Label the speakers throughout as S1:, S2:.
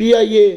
S1: PIA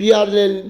S1: PR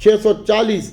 S1: 640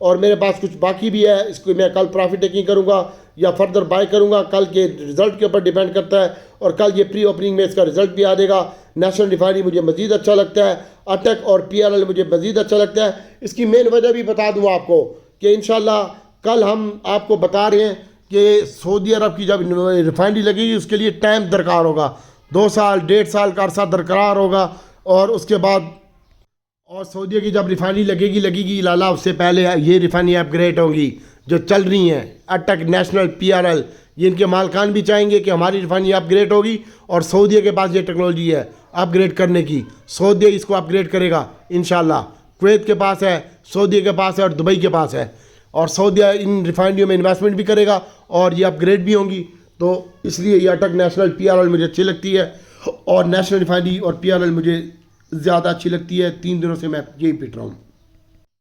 S1: اور میرے پاس کچھ باقی بھی ہے، اس کو میں کل پرافٹ ٹیکنگ کروں گا یا فردر بائی کروں گا، کل کے رزلٹ کے اوپر ڈیپینڈ کرتا ہے، اور کل یہ پری اوپننگ میں اس کا رزلٹ بھی آ دے گا۔ نیشنل ریفائنری مجھے مزید اچھا لگتا ہے، اٹک اور پی آر ایل مجھے مزید اچھا لگتا ہے۔ اس کی مین وجہ بھی بتا دوں آپ کو کہ انشاءاللہ کل ہم آپ کو بتا رہے ہیں کہ سعودی عرب کی جب ریفائنری لگے گی اس کے لیے ٹائم درکار ہوگا، 2 سال 1.5 سال کا عرصہ درکار ہوگا، اور اس کے بعد اور سعودیہ کی جب ریفائنری لگے گی لالا اس سے پہلے یہ ریفائنری اپ گریڈ ہوں گی جو چل رہی ہیں، اٹک، نیشنل، پی آر ایل، یہ ان کے مالکان بھی چاہیں گے کہ ہماری ریفائنری اپ گریڈ ہوگی، اور سعودیہ کے پاس یہ ٹیکنالوجی ہے اپ گریڈ کرنے کی، سعودیہ اس کو اپ گریڈ کرے گا انشاءاللہ۔ کویت کے پاس ہے، سعودیہ کے پاس ہے، اور دبئی کے پاس ہے، اور سعودیہ ان ریفائنریوں میں انویسٹمنٹ بھی کرے گا اور یہ اپ گریڈ بھی ہوں گی، تو اس لیے یہ اٹک، نیشنل، پی آر ایل مجھے اچھی لگتی ہے، اور نیشنل ریفائنری اور پی آر ایل مجھے زیادہ اچھی لگتی ہے۔ 3 دنوں سے میں یہی پیٹ رہا ہوں۔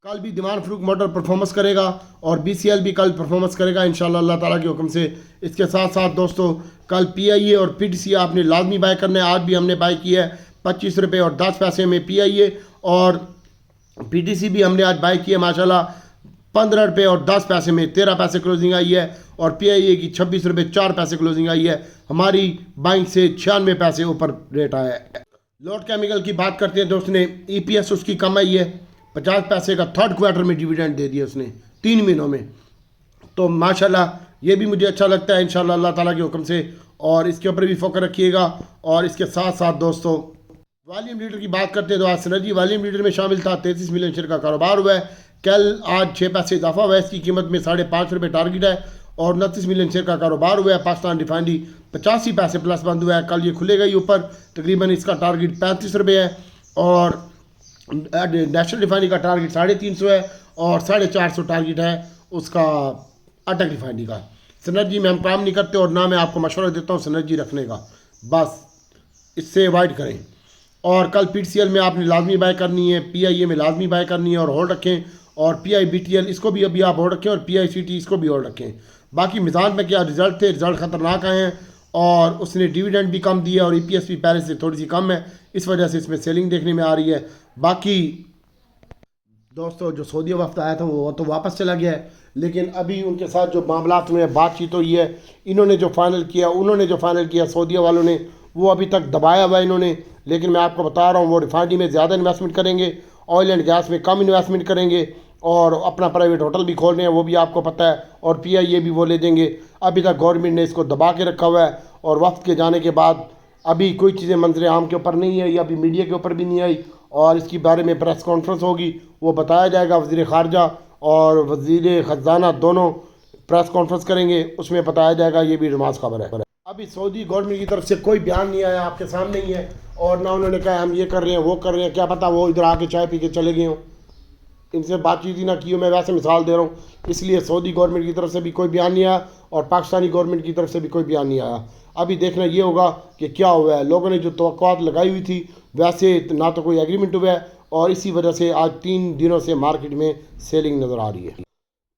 S1: کل بھی دیوان فروخ موٹر پرفارمنس کرے گا، اور بی سی ایل بھی کل پرفارمنس کرے گا انشاءاللہ اللہ تعالیٰ کے حکم سے۔ اس کے ساتھ ساتھ دوستو کل پی آئی اے اور پی ٹی سی آپ نے لازمی بائی کرنا ہے۔ آج بھی ہم نے بائی کی ہے 25 روپے اور 10 پیسے میں پی آئی اے، اور پی ٹی سی بھی ہم نے آج بائی کی ہے ماشاءاللہ 15 روپے اور 10 پیسے میں 13 پیسے کلوزنگ آئی ہے، اور پی آئی اے کی 26 روپے 4 پیسے کلوزنگ آئی ہے۔ ہماری بائنگ سے 96 پیسے اوپر ریٹ آیا ہے۔ لوٹ کیمیکل کی بات کرتے ہیں دوست نے، ای پی ایس اس کی کم آئی ہے، 50 پیسے کا 3rd کوارٹر میں ڈیویڈنڈ دے دیا اس نے 3 مہینوں میں، تو ماشاءاللہ یہ بھی مجھے اچھا لگتا ہے انشاءاللہ اللہ تعالیٰ کے حکم سے، اور اس کے اوپر بھی فوکس رکھیے گا۔ اور اس کے ساتھ ساتھ دوستو والیوم لیڈر کی بات کرتے ہیں تو آج سنرجی والیوم لیڈر میں شامل تھا، 33 ملین شیئر کا کاروبار ہوا ہے۔ کل آج 6 پیسے اضافہ ہوا ہے، اس کی قیمت میں 5.5 روپے ٹارگٹ ہے، اور 29 ملین شیئر کا کاروبار ہوا ہے۔ پاکستان ریفائنری 85 پیسے پلس بند ہوا ہے، کل یہ کھلے گا ہی اوپر، تقریباً اس کا ٹارگٹ 35 روپے ہے، اور نیشنل ریفائنری کا ٹارگٹ 350 ہے، اور 450 ٹارگٹ ہے اس کا اٹک ریفائنری کا۔ سنرجی میں ہم کام نہیں کرتے، اور نہ میں آپ کو مشورہ دیتا ہوں سنرجی رکھنے کا، بس اس سے اوائڈ کریں۔ اور کل پی ٹی سی ایل میں آپ نے لازمی بائی کرنی ہے، پی آئی اے میں لازمی بائی کرنی ہے اور ہولڈ رکھیں، اور پی آئی بی ٹی ایل اس کو بھی ابھی آپ ہولڈ رکھیں، اور پی آئی سی ٹی اس کو بھی ہولڈ رکھیں۔ باقی میزان میں کیا رزلٹ تھے، رزلٹ خطرناک آئے ہیں، اور اس نے ڈیویڈنڈ بھی کم دیا، اور ای پی ایس بھی پہلے سے تھوڑی سی کم ہے، اس وجہ سے اس میں سیلنگ دیکھنے میں آ رہی ہے۔ باقی دوستو جو سعودیہ وفد آیا تھا وہ تو واپس چلا گیا ہے، لیکن ابھی ان کے ساتھ جو معاملات ہوئے ہیں، بات چیت ہوئی ہے، انہوں نے جو فائنل کیا سعودیہ والوں نے، وہ ابھی تک دبایا ہوا ہے انہوں نے، لیکن میں آپ کو بتا رہا ہوں وہ ریفائنری میں زیادہ انویسٹمنٹ کریں گے، آئل اینڈ گیس میں کم انویسٹمنٹ کریں گے، اور اپنا پرائیویٹ ہوٹل بھی کھول رہے ہیں وہ بھی آپ کو پتہ ہے، اور پی آئی اے بھی وہ لے دیں گے۔ ابھی تک گورنمنٹ نے اس کو دبا کے رکھا ہوا ہے، اور وفد کے جانے کے بعد ابھی کوئی چیزیں منظر عام کے اوپر نہیں ہے، یا ابھی میڈیا کے اوپر بھی نہیں آئی، اور اس کی بارے میں پریس کانفرنس ہوگی، وہ بتایا جائے گا، وزیر خارجہ اور وزیر خزانہ دونوں پریس کانفرنس کریں گے، اس میں بتایا جائے گا، یہ بھی نماز خبر ہے۔ ابھی سعودی گورنمنٹ کی طرف سے کوئی بیان نہیں آیا، آپ کے سامنے ہی ہے، اور نہ انہوں نے کہا ہم یہ کر رہے ہیں وہ کر رہے ہیں، کیا پتہ وہ ادھر آ کے چائے پی کے چلے گئے ہوں، ان سے بات چیت ہی نہ کی ہو، میں ویسے مثال دے رہا ہوں۔ اس لیے سعودی گورنمنٹ کی طرف سے بھی کوئی بیان نہیں آیا، اور پاکستانی گورنمنٹ کی طرف سے بھی کوئی بیان نہیں آیا۔ ابھی دیکھنا یہ ہوگا کہ کیا ہوا ہے، لوگوں نے جو توقعات لگائی ہوئی تھی ویسے نہ تو کوئی ایگریمنٹ ہوا ہے، اور اسی وجہ سے آج 3 دنوں سے مارکیٹ میں سیلنگ نظر آ رہی ہے۔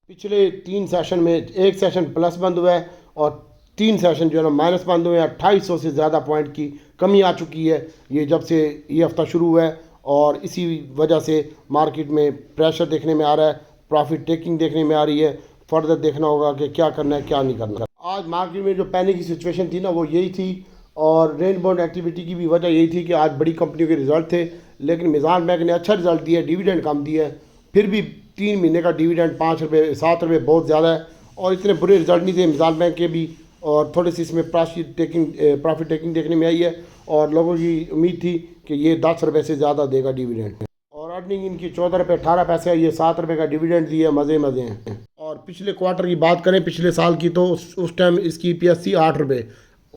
S1: پچھلے 3 سیشن میں 1 سیشن پلس بند ہوا ہے، اور 3 سیشن جو ہے نا مائنس بند ہوئے ہیں، 2800 سے زیادہ پوائنٹ کی کمی آ چکی ہے یہ جب سے یہ ہفتہ شروع ہوا ہے، اور اسی وجہ سے مارکیٹ میں پریشر دیکھنے میں آ رہا ہے، پرافٹ ٹیکنگ دیکھنے میں آ رہی ہے، فردر دیکھنا ہوگا کہ کیا کرنا ہے کیا نہیں کرنا۔ آج مارکیٹ میں جو پینک کی سچویشن تھی نا وہ یہی تھی، اور رین بانڈ ایکٹیویٹی کی بھی وجہ یہی تھی کہ آج بڑی کمپنیوں کے رزلٹ تھے، لیکن میزان بینک نے اچھا رزلٹ دیا ہے، ڈیویڈنڈ کم دیا ہے، پھر بھی 3 مہینے کا ڈیویڈنڈ 5 روپے 7 روپے بہت زیادہ ہے، اور اتنے برے رزلٹ نہیں تھے میزان بینک کے بھی، اور تھوڑی سی اس میں پرافٹ ٹیکنگ دیکھنے میں آئی ہے، اور لوگوں کی امید تھی کہ یہ 10 روپے سے زیادہ دے گا ڈیویڈنڈ، اور ارننگ ان کی 14 روپے 18 پیسے ہے، یہ 7 روپے کا ڈیویڈنڈ دیا، مزے ہیں۔ اور پچھلے کوارٹر کی بات کریں پچھلے سال کی تو اس ٹائم اس کی ای پی ایس تھی 8 روپے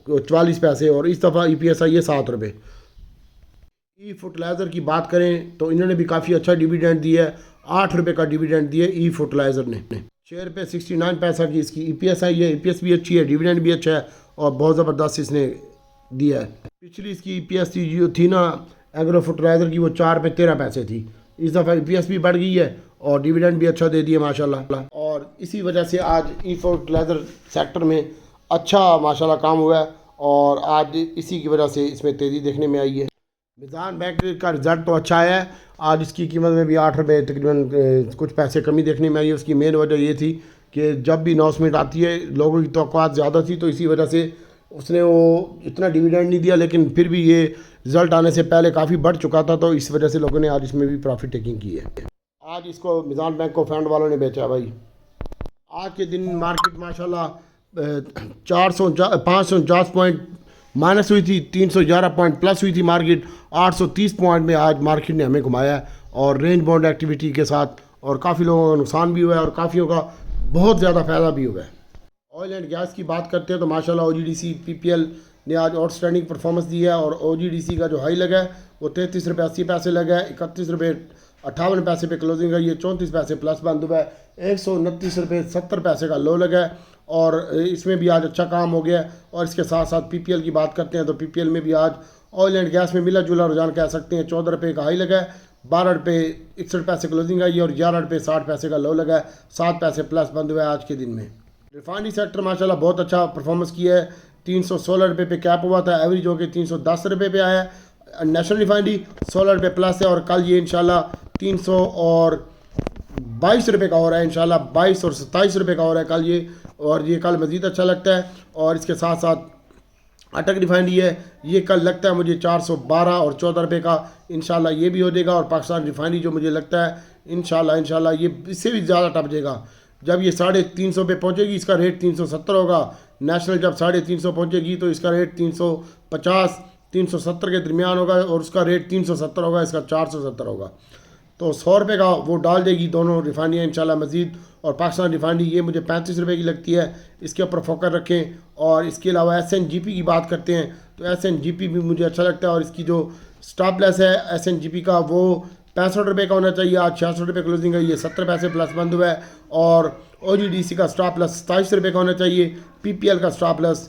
S1: 44 پیسے، اور اس دفعہ ای پی ایس آئی ہے 7 روپے۔ ای فرٹیلائزر کی بات کریں تو انہوں نے بھی کافی اچھا ڈیویڈنڈ دیا ہے، 8 روپے کا ڈیویڈنڈ دیا ای فرٹیلائزر نے، 6 روپے 69 پیسہ کی اس کی ای پی ایس آئی ہے، ای پی ایس بھی اچھی ہے، ڈیویڈنڈ بھی اچھا ہے، اور بہت زبردست اس نے دیا ہے۔ پچھلی اس کی ای پی ایس جو تھی نا ایگرو فرٹیلائزر کی وہ 4 روپے 13 پیسے تھی، اس دفعہ ای پی ایس بھی بڑھ گئی ہے، اور ڈیویڈنڈ بھی اچھا دے دیا ماشاءاللہ، اور اسی وجہ سے آج ای فرٹیلائزر سیکٹر میں اچھا ماشاءاللہ کام ہوا ہے، اور آج اسی کی وجہ سے اس میں تیزی دیکھنے میں آئی ہے۔ میزان بینک کا رزلٹ تو اچھا آیا ہے. آج اس کی قیمت میں بھی 8 روپے تقریباً کچھ پیسے کمی دیکھنے میں آئی. اس کی مین وجہ یہ تھی کہ جب بھی اناؤنسمنٹ آتی ہے لوگوں کی توقعات زیادہ تھی، تو اسی وجہ سے اس نے وہ اتنا ڈیویڈنڈ نہیں دیا، لیکن پھر بھی یہ رزلٹ آنے سے پہلے کافی بڑھ چکا تھا، تو اس وجہ سے لوگوں نے آج اس میں بھی پروفٹ ٹیکنگ کی ہے. آج اس کو میزان بینک کو فنڈ والوں نے بیچا بھائی. آج کے دن مارکیٹ ماشاءاللہ 549 پوائنٹ مائنس ہوئی تھی، 311 پوائنٹ پلس ہوئی تھی مارکیٹ. 830 پوائنٹ میں آج مارکیٹ نے ہمیں گھمایا ہے، اور رینج باؤنڈ ایکٹیویٹی کے ساتھ، اور کافی لوگوں کا نقصان بھی ہوا ہے اور کافیوں کا بہت زیادہ فائدہ بھی ہوا ہے. آئل اینڈ گیس کی بات کرتے ہیں تو ماشاءاللہ او جی ڈی سی پی پی ایل نے آج آؤٹ اسٹینڈنگ پرفارمنس دی ہے، اور او جی ڈی سی کا جو ہائی لگا ہے وہ 33 روپے 80 پیسے لگا ہے. 31 روپے 58 پیسے پہ کلوزنگ ہے. یہ 34 پیسے پلس بند ہوا ہے. 129 روپے 70 پیسے کا لو لگا ہے، اور اس میں بھی آج اچھا کام ہو گیا ہے. اور اس کے ساتھ ساتھ پی پی ایل کی بات کرتے ہیں تو پی پی ایل میں بھی آج آئل اینڈ گیس میں ملا جلا رجحان کہہ سکتے ہیں. 14 روپے کا ہائی لگا ہے، 12 روپے 61 پیسے کلوزنگ آئی ہے، اور 11 روپے 60 پیسے کا لو لگا ہے. 7 پیسے پلس بند ہوا ہے آج کے دن میں. ریفائنری سیکٹر ماشاءاللہ بہت اچھا پرفارمنس کیا ہے. 316 روپے پہ کیپ ہوا تھا، ایوریج ہو کے 310 روپے پہ آیا ہے. نیشنل ریفائنری 16 روپے پلس ہے، اور کل یہ انشاءاللہ 322 روپے کا ہو رہا ہے. انشاءاللہ 22 اور 27 روپے کا ہو رہا ہے کل یہ، اور یہ کل مزید اچھا لگتا ہے. اور اس کے ساتھ ساتھ اٹک ریفائنری ہے، یہ کل لگتا ہے مجھے 412 اور 14 روپے کا. انشاءاللہ یہ بھی ہو جائے گا. اور پاکستان ریفائنری جو مجھے لگتا ہے انشاءاللہ یہ اس سے بھی زیادہ ٹپ جائے گا. جب یہ 350 پہ پہنچے گی اس کا ریٹ 370 ہوگا. نیشنل جب 350 پہنچے گی تو اس کا ریٹ 350 370 کے درمیان ہوگا، اور اس کا ریٹ 370 ہوگا، اس کا 470 ہوگا. تو 100 روپے کا وہ ڈال دے گی دونوں ریفائنریاں انشاءاللہ مزید. اور پاکستان ریفائنری یہ مجھے 35 روپے کی لگتی ہے، اس کے اوپر فوکس رکھیں. اور اس کے علاوہ ایس این جی پی کی بات کرتے ہیں تو ایس این جی پی بھی مجھے اچھا لگتا ہے. اور اس کی جو سٹاپ لیس ہے ایس این جی پی کا وہ 65 روپے کا ہونا چاہیے. آج 66 روپے کلوزنگ ہے، یہ 70 پیسے پلس بند ہوا ہے. اور او جی ڈی سی کا سٹاپ لیس 27 روپے کا ہونا چاہیے. پی پی ایل کا سٹاپ لیس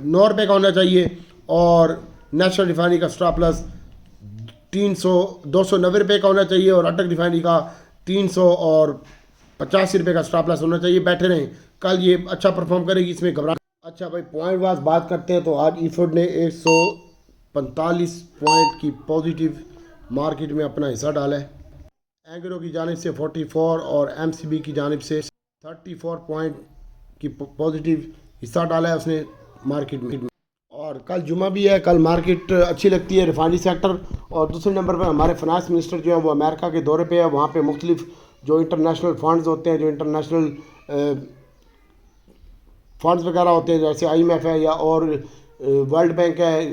S1: 9 روپے کا ہونا چاہیے. اور نیشنل ریفائنری کا سٹاپ لیس 290 روپے کا ہونا چاہیے. اور اٹک ریفائنری کا 385 روپے کا سٹاپ لیس ہونا چاہیے. بیٹھے رہیں، کل یہ اچھا پرفارم کرے گی، اس میں گھبراہٹ. اچھا بھائی پوائنٹ واز بات کرتے ہیں تو آج ای فوڈ نے 145 پوائنٹ کی پازیٹیو مارکیٹ میں اپنا حصہ ڈالا ہے. اینگرو کی جانب سے 44 اور ایم سی بی کی جانب سے 34 پوائنٹ کی پازیٹیو حصہ ڈالا ہے اس نے مارکیٹ میں. اور کل جمعہ بھی ہے، کل مارکیٹ اچھی لگتی ہے ریفائنری سیکٹر. اور دوسرے نمبر پر ہمارے فنانس منسٹر جو ہے وہ امریکہ کے دورے پہ ہے. وہاں پہ مختلف جو انٹرنیشنل فنڈز ہوتے ہیں، جو انٹرنیشنل فنڈز وغیرہ ہوتے ہیں، جیسے آئی ایم ایف ہے یا اور ورلڈ بینک ہے،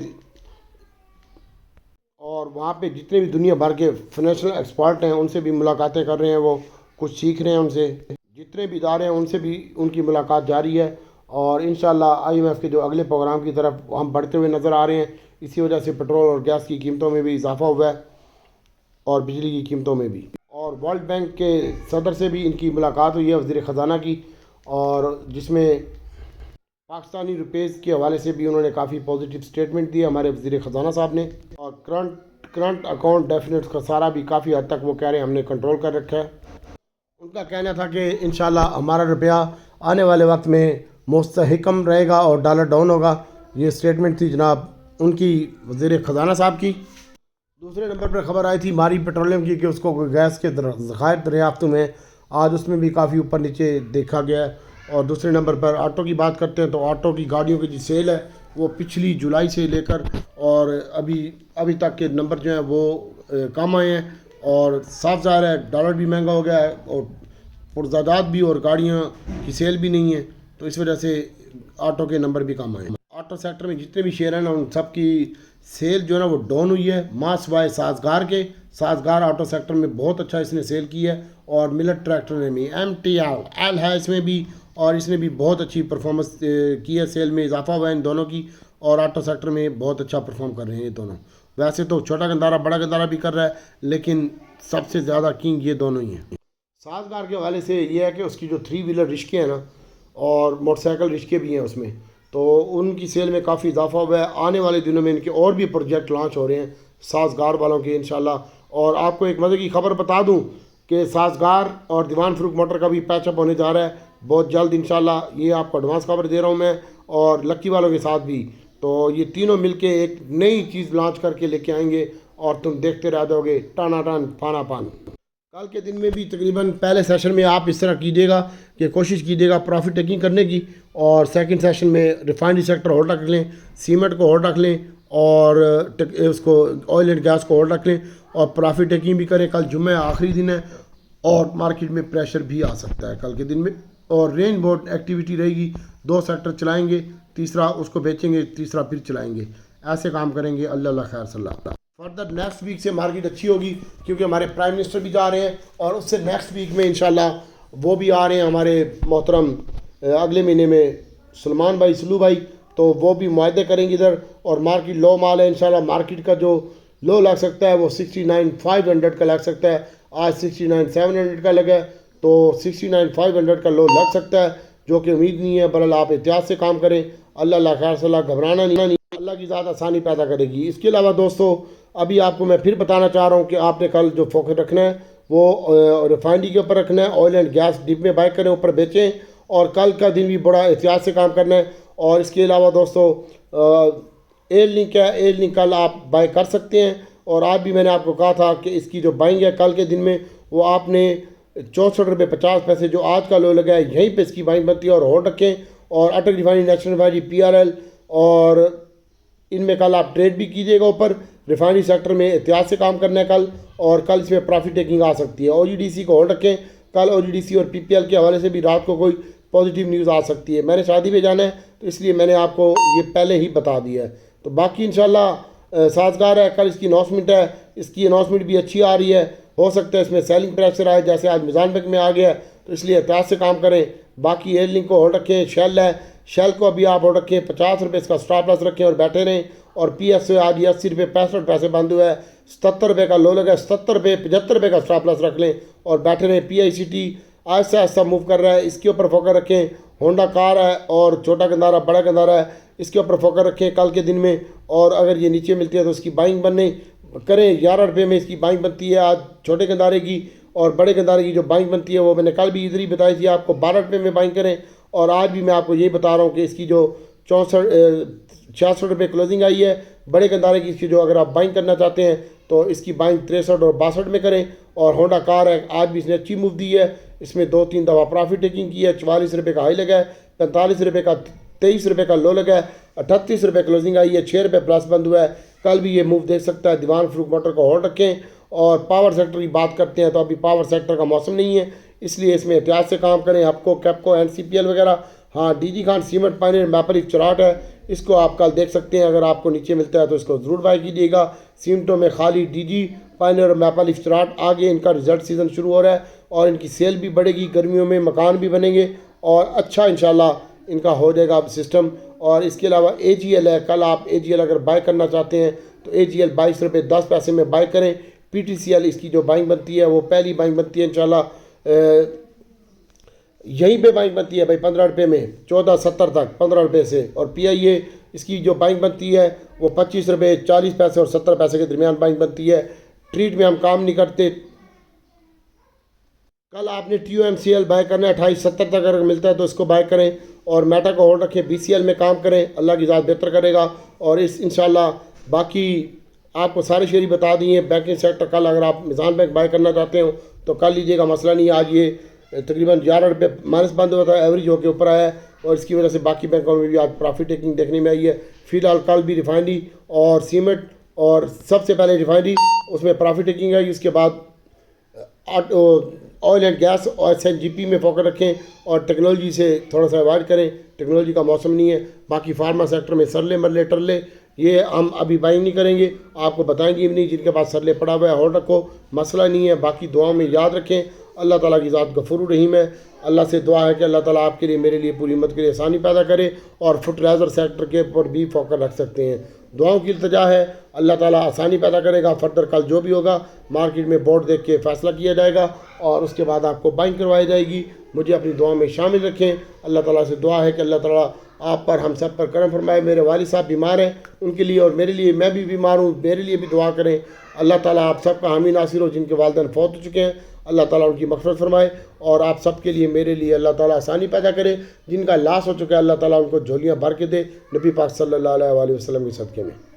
S1: اور وہاں پہ جتنے بھی دنیا بھر کے فائنینشیل ایکسپرٹ ہیں ان سے بھی ملاقاتیں کر رہے ہیں. وہ کچھ سیکھ رہے ہیں ان سے. جتنے بھی ادارے ہیں ان سے بھی ان کی ملاقات جاری ہے. اور انشاءاللہ آئی ایم ایف کے جو اگلے پروگرام کی طرف ہم بڑھتے ہوئے نظر آ رہے ہیں. اسی وجہ سے پٹرول اور گیس کی قیمتوں میں بھی اضافہ ہوا ہے، اور بجلی کی قیمتوں میں بھی. اور ورلڈ بینک کے صدر سے بھی ان کی ملاقات ہوئی ہے، وزیر خزانہ کی، اور جس میں پاکستانی روپیز کے حوالے سے بھی انہوں نے کافی پازیٹیو سٹیٹمنٹ دی ہے ہمارے وزیر خزانہ صاحب نے. اور کرنٹ اکاؤنٹ ڈیفینٹ کا سارا بھی کافی حد تک وہ کہہ رہے ہیں ہم نے کنٹرول کر رکھا ہے. ان کا کہنا تھا کہ انشاءاللہ ہمارا روپیہ آنے والے وقت میں مستحکم رہے گا اور ڈالر ڈاؤن ہوگا. یہ سٹیٹمنٹ تھی جناب ان کی وزیر خزانہ صاحب کی. دوسرے نمبر پر خبر آئی تھی ماری پیٹرولیم کی کہ اس کو گیس کے ذخائر دریافتوں میں آج اس میں بھی کافی اوپر نیچے دیکھا گیا ہے. اور دوسرے نمبر پر آٹو کی بات کرتے ہیں تو آٹو کی گاڑیوں کی جو سیل ہے وہ پچھلی جولائی سے لے کر اور ابھی تک کے نمبر جو ہیں وہ کم آئے ہیں. اور صاف ظاہر ہے ڈالر بھی مہنگا ہو گیا ہے اور پرزادات بھی اور گاڑیاں کی سیل بھی نہیں ہے، تو اس وجہ سے آٹو کے نمبر بھی کم آئے ہیں. آٹو سیکٹر میں جتنے بھی شیئر ہیں نا ان سب کی سیل جو ہے نا وہ ڈاؤن ہوئی ہے. ماں سوائے سازگار کے، سازگار آٹو سیکٹر میں بہت اچھا اس نے سیل کی ہے. اور ملٹ ٹریکٹر نے بھی ایم ٹی ایل ہے اس میں بھی، اور اس نے بھی بہت اچھی پرفارمنس کی ہے. سیل میں اضافہ ہوا ہے ان دونوں کی، اور آٹو سیکٹر میں بہت اچھا پرفارم کر رہے ہیں یہ دونوں. ویسے تو چھوٹا گندارہ بڑا گندارہ بھی کر رہا ہے، لیکن سب سے زیادہ کنگ یہ دونوں ہی ہیں. سازگار کے حوالے سے یہ ہے کہ اس کی جو 3 ویلر رشکے ہیں نا اور موٹر سائیکل رشکے بھی ہیں اس میں، تو ان کی سیل میں کافی اضافہ ہوا ہے. آنے والے دنوں میں ان کے اور بھی پروجیکٹ لانچ ہو رہے ہیں سازگار والوں کے انشاءاللہ. اور آپ کو ایک مزے کی خبر بتا دوں کہ سازگار اور دیوان فروخ موٹر کا بھی پیچ اپ ہونے جا رہا ہے بہت جلد انشاءاللہ. یہ آپ کو ایڈوانس خبر دے رہا ہوں میں. اور لکی والوں کے ساتھ بھی تو یہ تینوں مل کے ایک نئی چیز لانچ کر کے لے کے آئیں گے اور تم دیکھتے رہ جاؤ گے ٹانا ٹان پانا پان۔ کل کے دن میں بھی تقریباً پہلے سیشن میں آپ اس طرح کیجیے گا کہ کوشش کیجیے گا پروفٹ ٹیکنگ کرنے کی، اور سیکنڈ سیشن میں ریفائنری سیکٹر ہولڈ رکھ لیں، سیمنٹ کو ہولڈ رکھ لیں، اور اس کو آئل اینڈ گیس کو ہولڈ رکھ لیں، اور پروفٹ ٹیکنگ بھی کریں۔ کل جمعہ آخری دن ہے اور مارکیٹ میں پریشر بھی آ سکتا ہے کل کے دن میں، اور رینج بورڈ ایکٹیویٹی رہے گی، 2 سیکٹر چلائیں گے، تیسرا اس کو بیچیں گے، تیسرا پھر چلائیں گے، ایسے کام کریں گے۔ اللہ خیر صلی اللہ۔ فردر نیکسٹ ویک سے مارکیٹ اچھی ہوگی کیونکہ ہمارے پرائم منسٹر بھی جا رہے ہیں، اور اس سے نیکسٹ ویک میں انشاءاللہ وہ بھی آ رہے ہیں ہمارے محترم اگلے مہینے میں سلمان بھائی، سلو بھائی، تو وہ بھی معاہدے کریں گے ادھر، اور مارکیٹ لو مال ہے انشاءاللہ۔ مارکیٹ کا جو لو لگ سکتا ہے وہ 69,500 کا لگ سکتا ہے، آج 69,700 کا لگا ہے، تو 69,500 کا لو لگ سکتا ہے، جو کہ امید نہیں ہے۔ برحال آپ احتیاط سے کام کریں، اللہ خیر صلی اللہ، گھبرانا نہیں، اللہ کی ذات آسانی پیدا کرے گی۔ اس کے علاوہ دوستو ابھی آپ کو میں پھر بتانا چاہ رہا ہوں کہ آپ نے کل جو فوکس رکھنا ہے وہ ریفائنری کے اوپر رکھنا ہے، آئل اینڈ گیس ڈپ میں بائی کریں، اوپر بیچیں، اور کل کا دن بھی بڑا احتیاط سے کام کرنا ہے۔ اور اس کے علاوہ دوستو ایئر لنک ہے، ایئر لنک کل آپ بائی کر سکتے ہیں، اور آج بھی میں نے آپ کو کہا تھا کہ اس کی جو بائنگ ہے کل کے دن میں وہ آپ نے 64.50 جو آج کا لو لگا ہے یہیں پہ اس کی بائنگ بنتی ہے، اور ہولڈ رکھیں۔ اور Atal refinery, national refinery, PRL، اور ان میں کل آپ ٹریڈ بھی کیجیے گا اوپر۔ ریفائنری سیکٹر میں احتیاط سے کام کرنا ہے کل، اور کل اس میں پروفٹ ٹیکنگ آ سکتی ہے۔ OGDC کو ہولڈ رکھیں، کل OGDC اور PPL کے حوالے سے بھی رات کو کوئی پازیٹیو نیوز آ سکتی ہے۔ میں نے شادی پہ جانا ہے تو اس لیے میں نے آپ کو یہ پہلے ہی بتا دیا ہے، تو باقی انشاءاللہ سازگار ہے۔ کل اس کی اناؤنسمنٹ ہے، اس کی اناؤنسمنٹ بھی اچھی آ رہی ہے، ہو سکتا ہے اس میں سیلنگ پریشر آئے جیسے آج میزان بینک میں آ گیا ہے، تو اس لیے احتیاط سے کام کریں۔ باقی ایئر لنک کو ہولڈ رکھیں، شیل ہے، شیل کو ابھی آپ ہولڈ رکھیں، 50 روپے اس کا سٹاپ لاس رکھیں اور بیٹھے رہیں۔ اور PSU آج 80 روپے 65 پیسے بند ہوا ہے، 77 روپے کا لو لگا ہے، 77 روپے 75 روپے کا سٹاپ لاس رکھ لیں اور بیٹھے رہیں۔ PICT آہستہ آہستہ موو کر رہا ہے، اس کے اوپر فوکس رکھیں۔ ہونڈا کار ہے اور چھوٹا گندارہ بڑا گندارہ ہے، اس کے اوپر فوکس رکھیں کل کے دن میں، اور اگر یہ نیچے ملتی ہے تو اس کی بائنگ بننے کریں۔ 11 روپے میں اس کی بائنگ بنتی ہے آج چھوٹے گندارے کی، اور بڑے گندارے کی جو بائنگ بنتی ہے وہ میں نے کل بھی ادھر ہی بتائی تھی آپ کو، 12 روپے میں بائنگ کریں۔ اور آج بھی میں آپ کو یہی بتا رہا ہوں کہ اس کی جو 66 روپے کلوزنگ آئی ہے بڑے گندارے کی، اس کی جو اگر آپ بائنگ کرنا چاہتے ہیں تو اس کی بائنگ 63 اور 62 میں کریں۔ اور ہونڈا کار ہے، آج بھی اس نے اچھی موو دی ہے، اس میں 2-3 دفعہ پروفٹ ٹیکنگ کی ہے، 44 روپے کا ہائی لگا ہے، 45 روپے کا 23 روپے کا لو لگا ہے، 38 روپے کلوزنگ آئی ہے، 6 روپے پلس بند ہوا ہے، کل بھی یہ موو دیکھ سکتا ہے۔ دیوان فروخ موٹر کو ہولڈ رکھیں۔ اور پاور سیکٹر کی بات کرتے ہیں تو ابھی پاور سیکٹر کا موسم نہیں ہے، اس لیے اس میں احتیاط سے کام کریں۔ ہپکو، کیپکو، NCPL وغیرہ، ہاں DG خان سیمنٹ پائنر میپل ایک چراٹ ہے، اس کو آپ کل دیکھ سکتے ہیں، اگر آپ کو نیچے ملتا ہے تو اس کو ضرور بائی کیجیے گا۔ سیمنٹوں میں خالی DG پائنر اور میپل ایک چراٹ آگے، ان کا رزلٹ سیزن شروع ہو رہا ہے اور ان کی سیل بھی بڑھے گی، گرمیوں میں مکان بھی بنیں گے اور اچھا انشاءاللہ ان کا ہو جائے گا سسٹم۔ اور اس کے علاوہ AGL ہے، کل آپ AGL اگر بائی کرنا چاہتے ہیں تو AGL 22 روپے 10 پیسے میں بائی کریں۔ PTCL اس کی جو بائنگ بنتی ہے وہ پہلی بائنگ بنتی ہے انشاءاللہ یہیں پہ بائنگ بنتی ہے بھائی 15 روپے میں، 14.70 تک 15 روپے سے۔ اور PIA اس کی جو بائنگ بنتی ہے وہ 25 روپے 40 پیسے اور 70 پیسے کے درمیان بائنگ بنتی ہے۔ ٹریٹ میں ہم کام نہیں کرتے۔ کل آپ نے TOMCL بائی کرنا ہے، 28.70 تک اگر ملتا ہے تو اس کو بائی کریں، اور میٹا کو ہولڈ رکھیں۔ BCL میں کام کریں، اللہ کی ذات بہتر کرے گا۔ اور اس انشاءاللہ باقی آپ کو سارے شیئر بتا دیے۔ بینکنگ سیکٹر کل اگر آپ میزان بینک بائی کرنا چاہتے ہو تو کل لیجیے گا، مسئلہ نہیں ہے۔ آج یہ تقریباً 11 روپے مائنس بند ہوا تھا، ایوریج ہو کے اوپر آیا ہے، اور اس کی وجہ سے باقی بینکوں میں بھی آج پروفٹ ٹیکنگ دیکھنے میں آئی ہے۔ فی الحال کل بھی ریفائنری اور سیمنٹ، اور سب سے پہلے ریفائنری، اس میں پروفٹ ٹیکنگ آئی، اس کے بعد آئل اینڈ گیس اور SNGP میں فوکس رکھیں، اور ٹیکنالوجی سے تھوڑا سا اوائڈ کریں، ٹیکنالوجی کا موسم نہیں ہے۔ باقی فارما سیکٹر میں سرلے مرلے ٹرلے یہ ہم ابھی بائنگ نہیں کریں گے، آپ کو بتائیں گے بھی نہیں، جن کے پاس سرلے پڑا ہوا ہے ہولڈ رکھو، مسئلہ نہیں ہے۔ باقی دعاؤں میں یاد رکھیں، اللہ تعالیٰ کی ذات غفور الرحیم ہے۔ اللہ سے دعا ہے کہ اللہ تعالیٰ آپ کے لیے، میرے لیے، پوری امت کے لیے آسانی پیدا کرے، اور فرٹیلائزر سیکٹر کے اوپر بھی فوکس رکھ سکتے ہیں۔ دعاؤں کی التجا ہے، اللہ تعالیٰ آسانی پیدا کرے گا۔ فردر کل جو بھی ہوگا مارکیٹ میں بورڈ دیکھ کے فیصلہ کیا جائے گا، اور اس کے بعد آپ کو بائنگ کروائی جائے گی۔ مجھے اپنی دعاؤں میں شامل رکھیں۔ اللہ تعالیٰ سے دعا ہے کہ اللہ تعالیٰ آپ پر ہم سب پر کرم فرمائے. میرے والد صاحب بیمار ہیں، ان کے لیے اور میرے لیے، میں بھی بیمار ہوں، میرے لیے بھی دعا کریں. اللہ تعالیٰ آپ سب کا حامی ناصر ہو. جن کے والدین فوت ہو چکے ہیں اللہ تعالیٰ ان کی مغفرت فرمائے، اور آپ سب کے لیے، میرے لیے اللہ تعالیٰ آسانی پیدا کرے. جن کا لاس ہو چکا ہے اللہ تعالیٰ ان کو جھولیاں بھر کے دے، نبی پاک صلی اللہ علیہ وآلہ وسلم کے صدقے میں.